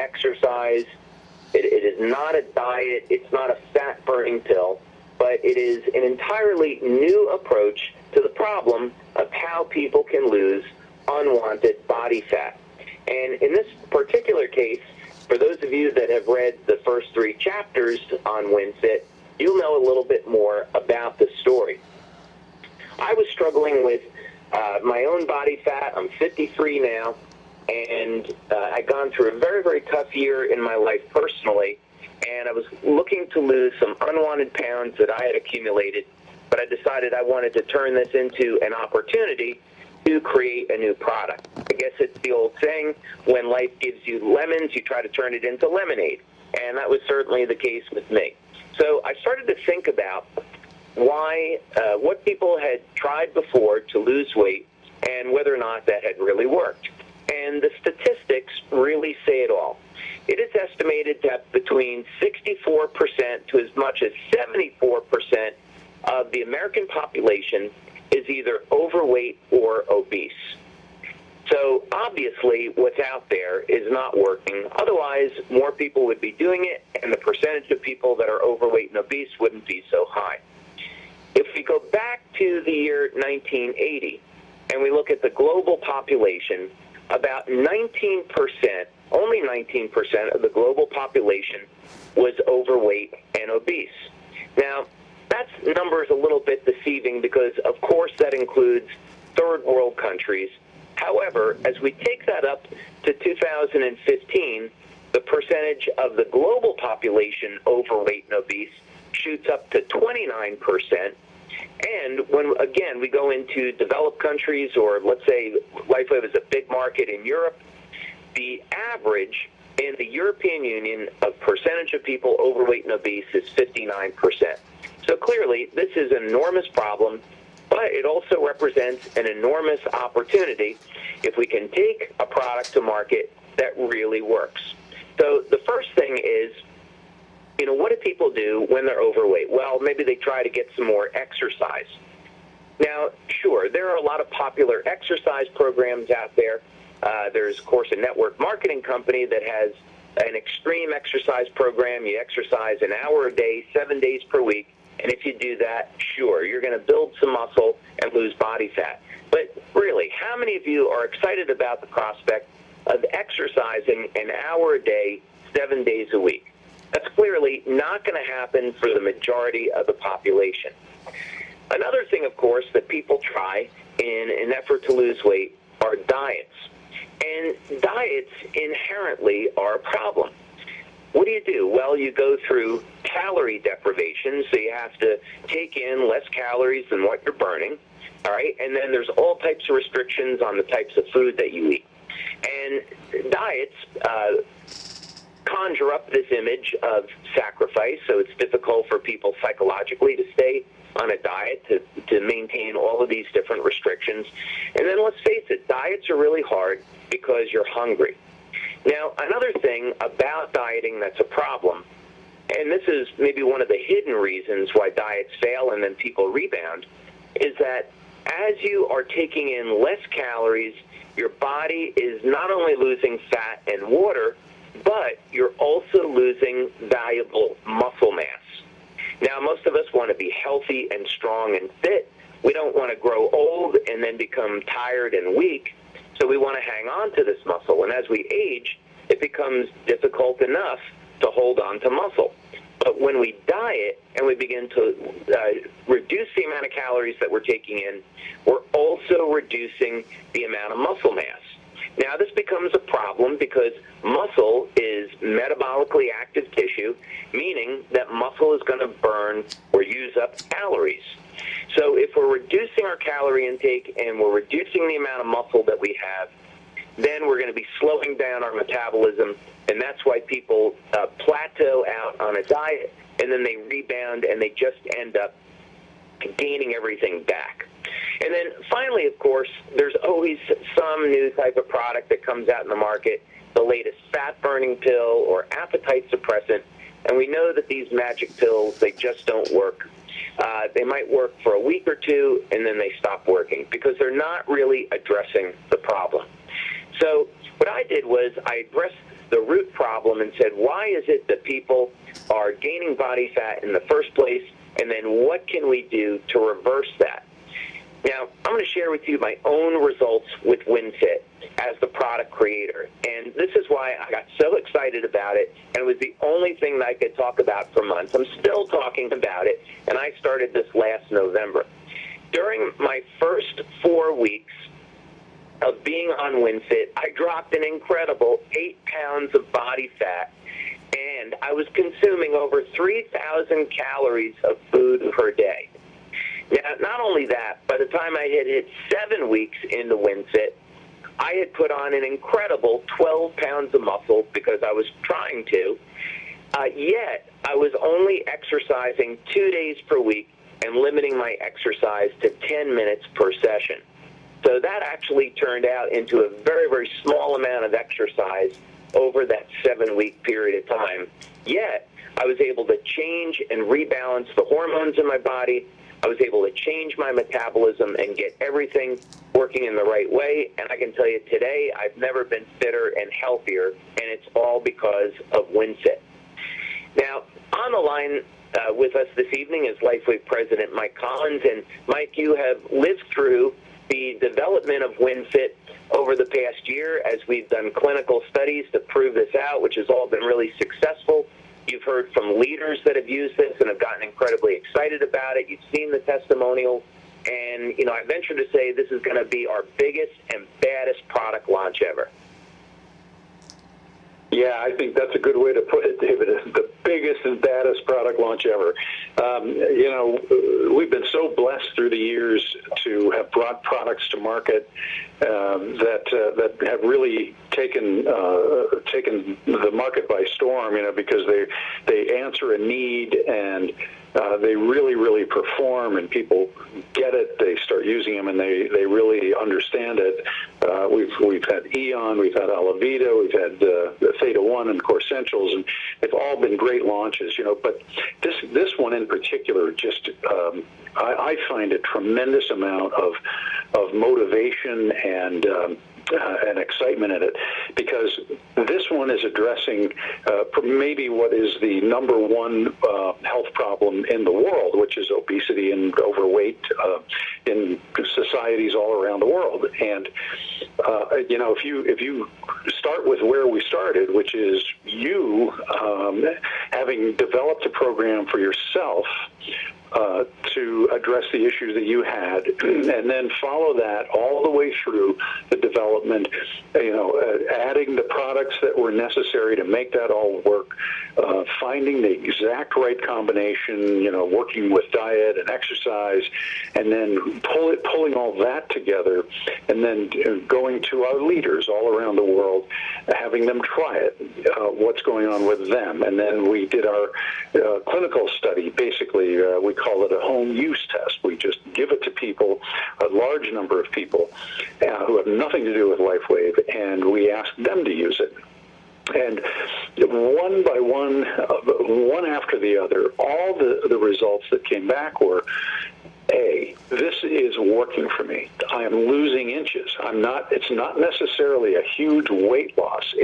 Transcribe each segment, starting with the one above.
exercise. It is not a diet. It's not a fat-burning pill, but it is an entirely new approach to the problem of how people can lose unwanted body fat. And in this particular case, for those of you that have read the first 3 chapters on WinFit, you'll know a little bit more about the story. I was struggling with my own body fat. I'm 53 now, and I'd gone through a very, very tough year in my life personally, and I was looking to lose some unwanted pounds that I had accumulated, but I decided I wanted to turn this into an opportunity to create a new product. I guess it's the old saying, when life gives you lemons, you try to turn it into lemonade, and that was certainly the case with me. So I started to think about what people had tried before to lose weight and whether or not that had really worked. And the statistics really say it all. It is estimated that between 64% to as much as 74% of the American population is either overweight or obese. So obviously what's out there is not working. Otherwise, more people would be doing it, and the percentage of people that are overweight and obese wouldn't be so high. If we go back to the year 1980 and we look at the global population, about 19%, only 19% of the global population was overweight and obese. Now, that number is a little bit deceiving because, of course, that includes third world countries. However, as we take that up to 2015, the percentage of the global population overweight and obese shoots up to 29%. And when, again, we go into developed countries, or let's say LifeLive is a big market in Europe, the average in the European Union of percentage of people overweight and obese is 59%. So clearly, this is an enormous problem, but it also represents an enormous opportunity if we can take a product to market that really works. So the first thing is, what do people do when they're overweight? Well, maybe they try to get some more exercise. Now, sure, there are a lot of popular exercise programs out there. There's, of course, a network marketing company that has an extreme exercise program. You exercise an hour a day, 7 days per week, and if you do that, sure, you're going to build some muscle and lose body fat. But really, how many of you are excited about the prospect of exercising an hour a day, 7 days a week? That's clearly not going to happen for the majority of the population. Another thing, of course, that people try in an effort to lose weight are diets. And diets inherently are a problem. What do? Well, you go through calorie deprivation, so you have to take in less calories than what you're burning, all right? And then there's all types of restrictions on the types of food that you eat. And diets conjure up this image of sacrifice, so it's difficult for people psychologically to stay on a diet to maintain all of these different restrictions. And then let's face it, diets are really hard because you're hungry. Now, another thing about dieting that's a problem, and this is maybe one of the hidden reasons why diets fail and then people rebound, is that as you are taking in less calories, your body is not only losing fat and water, but you're also losing valuable muscle mass. Now, most of us want to be healthy and strong and fit. We don't want to grow old and then become tired and weak, so we want to hang on to this muscle. And as we age, it becomes difficult enough to hold on to muscle. But when we diet and we begin to reduce the amount of calories that we're taking in, we're also reducing the amount of muscle mass. Now, this becomes a problem because muscle is metabolically active tissue, meaning that muscle is going to burn or use up calories. So if we're reducing our calorie intake and we're reducing the amount of muscle that we have, then we're going to be slowing down our metabolism, and that's why people plateau out on a diet, and then they rebound and they just end up gaining everything back. And then finally, of course, there's always some new type of product that comes out in the market, the latest fat-burning pill or appetite suppressant, and we know that these magic pills, they just don't work. They might work for a week or two, and then they stop working because they're not really addressing the problem. So what I did was I addressed the root problem and said, why is it that people are gaining body fat in the first place, and then what can we do to reverse that? Now, I'm going to share with you my own results with WinFit as the product creator, and this is why I got so excited about it, and it was the only thing that I could talk about for months. I'm still talking about it, and I started this last November. During my first 4 weeks of being on WinFit, I dropped an incredible 8 pounds of body fat, and I was consuming over 3,000 calories of food per day. Now, not only that, by the time I had hit 7 weeks into WinFit, I had put on an incredible 12 pounds of muscle because I was trying to, yet I was only exercising 2 days per week and limiting my exercise to 10 minutes per session. So that actually turned out into a very, very small amount of exercise over that 7-week period of time. Yet, I was able to change and rebalance the hormones in my body. I was able to change my metabolism and get everything working in the right way. And I can tell you today, I've never been fitter and healthier, and it's all because of WinFit. Now, on the line with us this evening is LifeWave President Mike Collins. And Mike, you have lived through the development of WinFit over the past year as we've done clinical studies to prove this out, which has all been really successful. You've heard from leaders that have used this and have gotten incredibly excited about it. You've seen the testimonials. And, I venture to say this is going to be our biggest and baddest product launch ever. Yeah, I think that's a good way to put it, David. It's the biggest and baddest product launch ever. We've been so blessed through the years to have brought products to market that have really taken the market by storm. Because they answer a need and they really perform, and people get it. They start using them, and they really understand it. We've had Eon, we've had Alavita, we've had the Theta One and Core Essentials, and they've all been great launches. But this one in particular, just I find a tremendous amount of motivation and excitement in it, because this one is addressing maybe what is the number one health problem in the world, which is obesity and overweight in societies all around the world. And if you start with where we started, which is you having developed a program for yourself to address the issues that you had, and then follow that all the way through the development, adding the products that were necessary to make that all work, finding the exact right combination, working with diet and exercise, and then pulling all that together, and then going to our leaders all around the world, having them try it, what's going on with them. And then we did our clinical study. Basically, we call it a home use test. We just give it to people, a large number of people who have nothing to do with LifeWave, and we ask them to use it. And one by one, one after the other, all the results that came back were, this is working for me. I am losing inches. It's not necessarily a huge weight loss.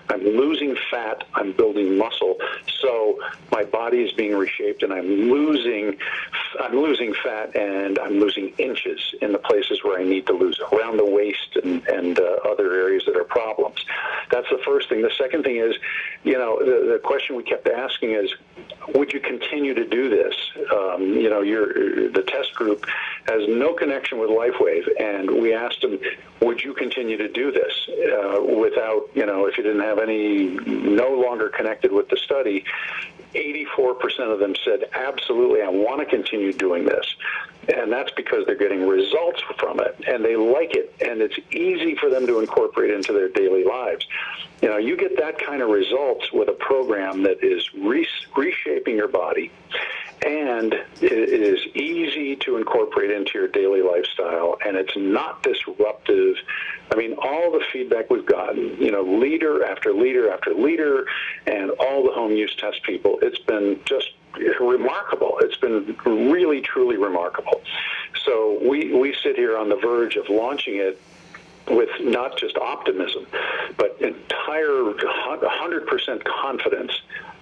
I'm losing fat, I'm building muscle. So my body is being reshaped, and I'm losing fat, and I'm losing inches in the places where I need to lose it, around the waist and other areas that are problems. That's the first thing. The second thing is, the question we kept asking is, would you continue to do this? The test group has no connection with LifeWave, and we asked them, would you continue to do this without, if you didn't have no longer connected with the study? 84% of them said, absolutely, I want to continue doing this. And that's because they're getting results from it, and they like it, and it's easy for them to incorporate into their daily lives. You get that kind of results with a program that is reshaping your body, and it is easy to incorporate into your daily lifestyle, and it's not disruptive. I mean, all the feedback we've gotten, leader after leader after leader, and all the home use test people, it's been just remarkable. It's been really, truly remarkable. So we sit here on the verge of launching it with not just optimism, but entire 100% confidence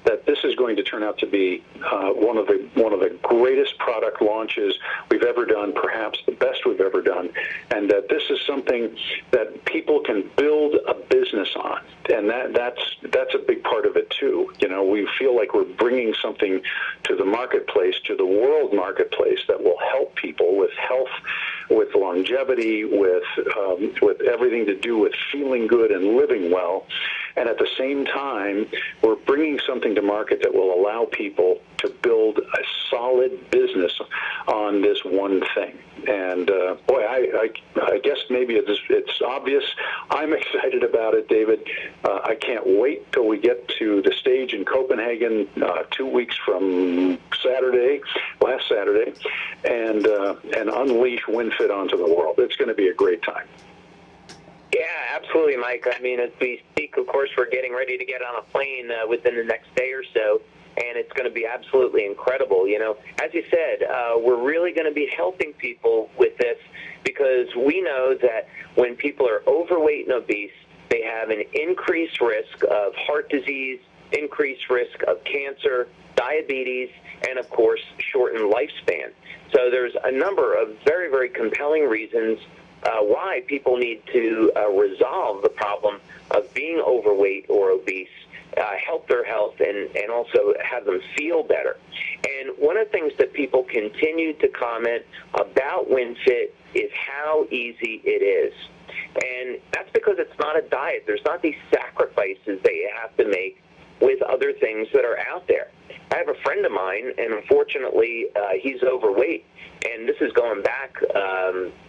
that this is going to turn out to be one of the greatest product launches we've ever done, perhaps the best we've ever done, and that this is something that people can build a business on, and that's a big part of it too. You know, we feel like we're bringing something to the marketplace, to the world marketplace, that will help people with health, with longevity, with everything to do with feeling good and living well. And at the same time, we're bringing something to market that will allow people to build a solid business on this one thing. And boy, I guess maybe it's obvious. I'm excited about it, David. I can't wait till we get to the stage in Copenhagen 2 weeks from last Saturday, and unleash WinFit onto the world. It's going to be a great time. Yeah, absolutely, Mike. I mean, as we speak, of course, we're getting ready to get on a plane within the next day or so, and it's going to be absolutely incredible. You know, as you said, we're really going to be helping people with this, because we know that when people are overweight and obese, they have an increased risk of heart disease, increased risk of cancer, diabetes, and, of course, shortened lifespan. So there's a number of very, very compelling reasons why people need to resolve the problem of being overweight or obese, help their health, and also have them feel better. And one of the things that people continue to comment about WinFit is how easy it is. And that's because it's not a diet. There's not these sacrifices that you have to make with other things that are out there. I have a friend of mine, and unfortunately, he's overweight. And this is going back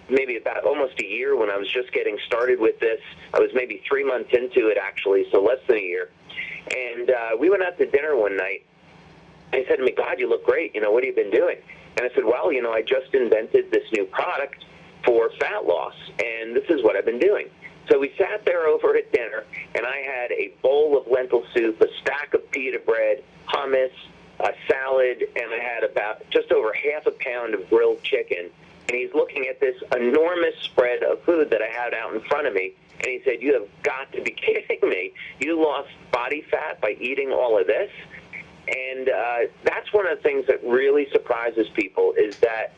maybe about almost a year when I was just getting started with this. I was maybe 3 months into it, actually, so less than a year. And we went out to dinner one night. And he said to me, "God, you look great. You know, what have you been doing?" And I said, "Well, you know, I just invented this new product for fat loss, and this is what I've been doing." So we sat there over at dinner, and I had a bowl of lentil soup, a stack of pita bread, hummus, a salad, and I had about just over half a pound of grilled chicken. And he's looking at this enormous spread of food that I had out in front of me, and he said, "You have got to be kidding me. You lost body fat by eating all of this?" And that's one of the things that really surprises people, is that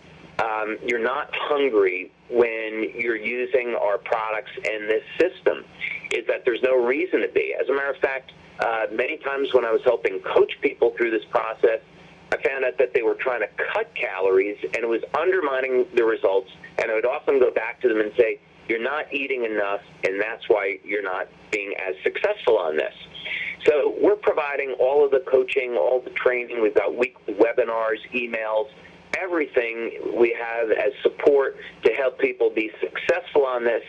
you're not hungry when you're using our products and this system, is that there's no reason to be. As a matter of fact, many times when I was helping coach people through this process, I found out that they were trying to cut calories, and it was undermining the results. And I would often go back to them and say, "You're not eating enough, and that's why you're not being as successful on this." So we're providing all of the coaching, all the training. We've got weekly webinars, emails, everything we have as support to help people be successful on this,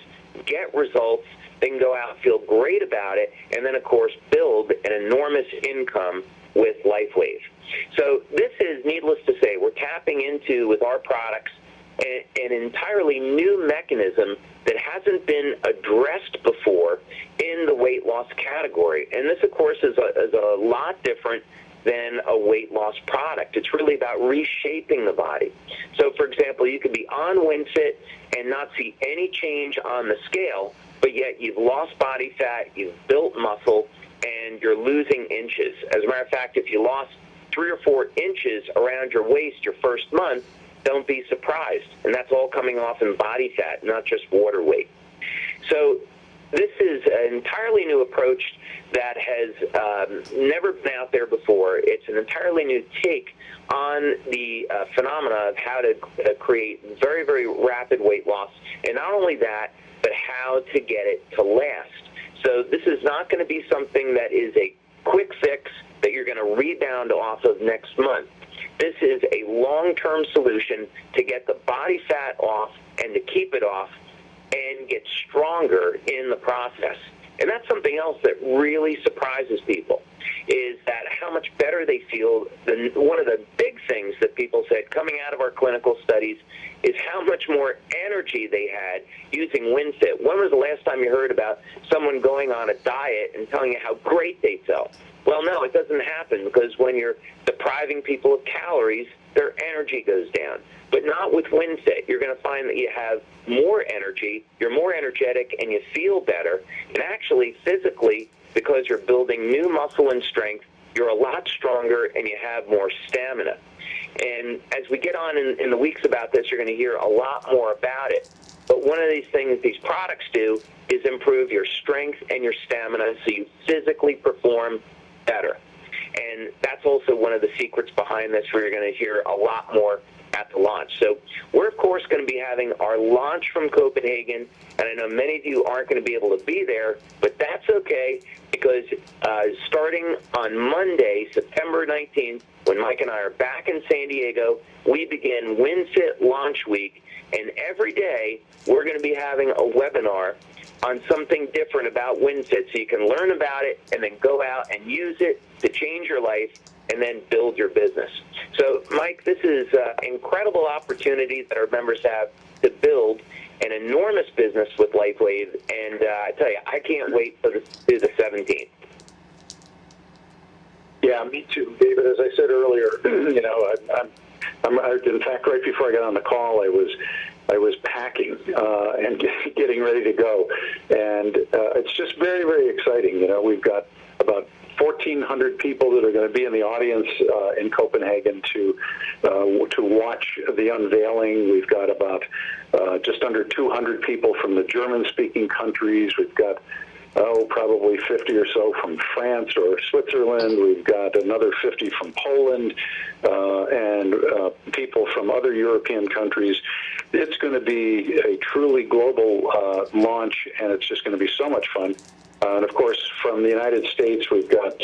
get results, then go out, feel great about it, and then, of course, build an enormous income with LifeWave. So this is, needless to say, we're tapping into, with our products, an entirely new mechanism that hasn't been addressed before in the weight loss category. And this, of course, is a lot different than a weight loss product. It's really about reshaping the body. So, for example, you could be on WinFit and not see any change on the scale, but yet you've lost body fat, you've built muscle, and you're losing inches. As a matter of fact, if you lost 3 or 4 inches around your waist your first month, don't be surprised. And that's all coming off in body fat, not just water weight. So this is an entirely new approach that has never been out there before. It's an entirely new take on the phenomena of how to create very, very rapid weight loss. And not only that, but how to get it to last. So this is not going to be something that is a quick fix that you're going to rebound off of next month. This is a long-term solution to get the body fat off and to keep it off and get stronger in the process. And that's something else that really surprises people, is that how much better they feel. One of the big things that people people said coming out of our clinical studies is how much more energy they had using WinFit. When was the last time you heard about someone going on a diet and telling you how great they felt? Well, no, it doesn't happen, because when you're depriving people of calories, their energy goes down. But not with WinFit. You're going to find that you have more energy, you're more energetic, and you feel better. And actually, physically, because you're building new muscle and strength, you're a lot stronger and you have more stamina. And as we get on in the weeks about this, you're going to hear a lot more about it. But one of these things these products do is improve your strength and your stamina so you physically perform better. And that's also one of the secrets behind this, where you're going to hear a lot more at the launch. So we're, of course, going to be having our launch from Copenhagen, and I know many of you aren't going to be able to be there, but that's okay, because starting on Monday, September 19th, when Mike and I are back in San Diego, we begin WinFit Launch Week, and every day we're going to be having a webinar on something different about WinFit, so you can learn about it and then go out and use it to change your life and then build your business. So, Mike, this is an incredible opportunity that our members have to build an enormous business with LifeWave, and I tell you, I can't wait to the 17th. Yeah, me too, David. As I said earlier, you know, in fact, right before I got on the call, I was packing and getting ready to go, and it's just very, very exciting. You know, we've got about 1,400 people that are going to be in the audience in Copenhagen to watch the unveiling. We've got about just under 200 people from the German-speaking countries. We've got probably 50 or so from France or Switzerland. We've got another 50 from Poland, and people from other European countries. It's going to be a truly global launch, and it's just going to be so much fun. And of course, from the United States, we've got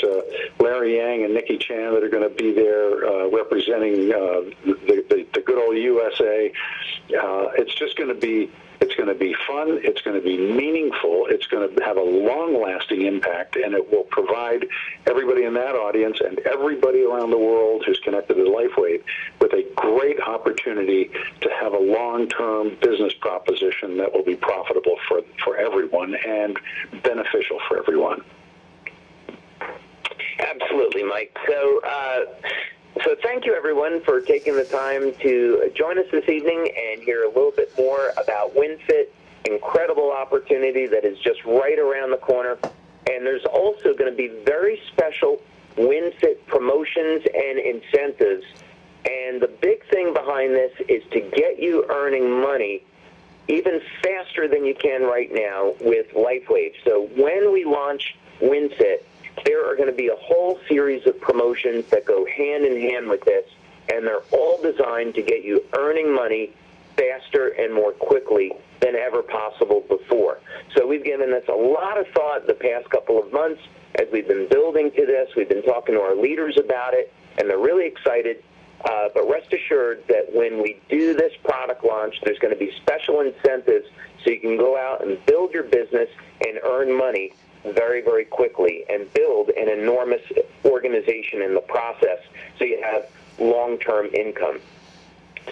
Larry Yang and Nikki Chan that are going to be there representing the good old USA. It's just going to be fun. It's going to be meaningful. It's going to have a long-lasting impact, and it will provide everybody in that audience and everybody around the world who's connected to LifeWave with a great opportunity to have a long-term business proposition that will be profitable for everyone and beneficial for everyone. Absolutely, Mike. So thank you, everyone, for taking the time to join us this evening and hear a little bit more about WinFit. Incredible opportunity that is just right around the corner. And there's also going to be very special WinFit promotions and incentives. And the big thing behind this is to get you earning money even faster than you can right now with LifeWave. So when we launch WinFit, there are going to be a whole series of promotions that go hand in hand with this, and they're all designed to get you earning money faster and more quickly than ever possible before. So we've given this a lot of thought the past couple of months as we've been building to this. We've been talking to our leaders about it, and they're really excited. But rest assured that when we do this product launch, there's going to be special incentives so you can go out and build your business and earn money very, very quickly and build an enormous organization in the process so you have long-term income.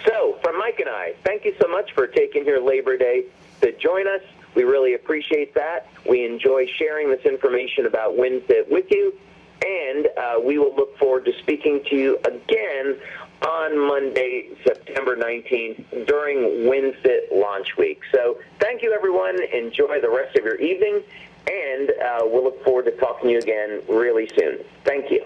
So, from Mike and I, thank you so much for taking your Labor Day to join us. We really appreciate that. We enjoy sharing this information about WinFit with you, and we will look forward to speaking to you again on Monday, September 19th, during WinFit Launch Week. So thank you, everyone. Enjoy the rest of your evening, and we'll look forward to talking to you again really soon. Thank you.